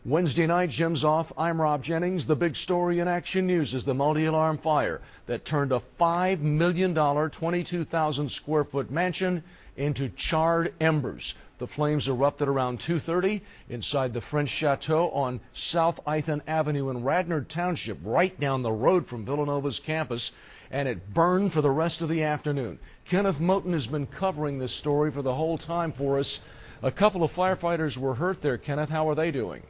Wednesday night, Jim's off. I'm Rob Jennings. The big story in Action News is the multi-alarm fire that turned a $5 million, 22,000 square foot mansion into charred embers. The flames erupted around 2:30 inside the French Chateau on South Ithan Avenue in Radnor Township, right down the road from Villanova's campus, and it burned for the rest of the afternoon. Kenneth Moten has been covering this story for the whole time for us. A couple of firefighters were hurt there. Kenneth, how are they doing?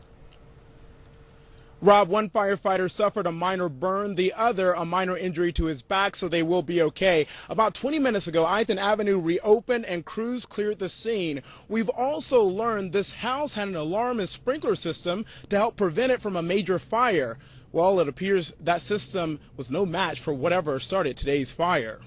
Rob, one firefighter suffered a minor burn, the other a minor injury to his back, so they will be okay. About 20 minutes ago, Ithan Avenue reopened and crews cleared the scene. We've also learned this house had an alarm and sprinkler system to help prevent it from a major fire. Well, it appears that system was no match for whatever started today's fire.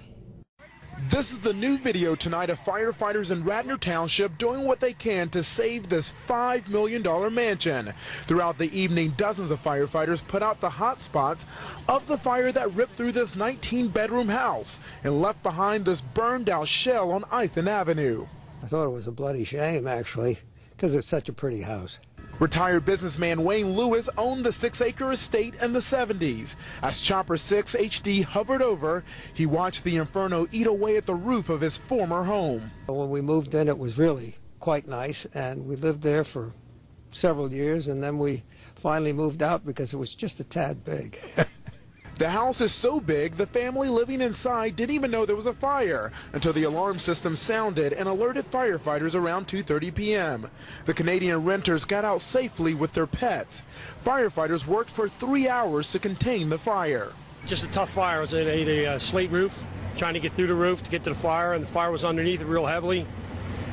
This is the new video tonight of firefighters in Radnor Township doing what they can to save this $5 million mansion. Throughout the evening, dozens of firefighters put out the hot spots of the fire that ripped through this 19-bedroom house and left behind this burned-out shell on Ithan Avenue. I thought it was a bloody shame, actually, because it's such a pretty house. Retired businessman Wayne Lewis owned the 6-acre estate in the 70s. As Chopper 6 HD hovered over, he watched the inferno eat away at the roof of his former home. When we moved in, it was really quite nice, and we lived there for several years, and then we finally moved out because it was just a tad big. The house is so big, the family living inside didn't even know there was a fire until the alarm system sounded and alerted firefighters around 2:30 p.m. The Canadian renters got out safely with their pets. Firefighters worked for 3 hours to contain the fire. Just a tough fire. It was a slate roof, trying to get through the roof to get to the fire, and the fire was underneath it real heavily.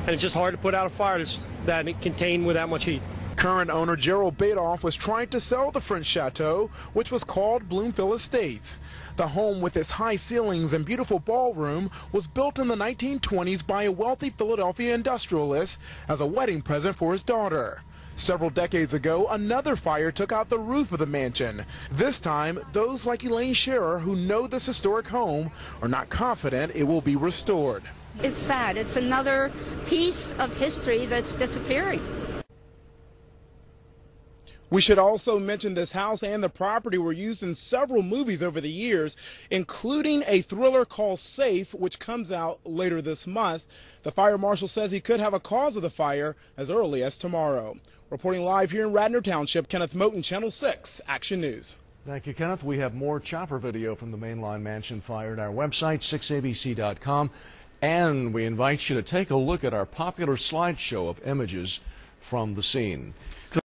And it's just hard to put out a fire that it contained with that much heat. Current owner Gerald Badoff was trying to sell the French Chateau, which was called Bloomfield Estates. The home, with its high ceilings and beautiful ballroom, was built in the 1920s by a wealthy Philadelphia industrialist as a wedding present for his daughter. Several decades ago, another fire took out the roof of the mansion. This time, those like Elaine Scherer, who know this historic home, are not confident it will be restored. It's sad. It's another piece of history that's disappearing. We should also mention this house and the property were used in several movies over the years, including a thriller called Safe, which comes out later this month. The fire marshal says he could have a cause of the fire as early as tomorrow. Reporting live here in Radnor Township, Kenneth Moten, Channel 6, Action News. Thank you, Kenneth. We have more chopper video from the Mainline Mansion fire at our website, 6abc.com. And we invite you to take a look at our popular slideshow of images from the scene.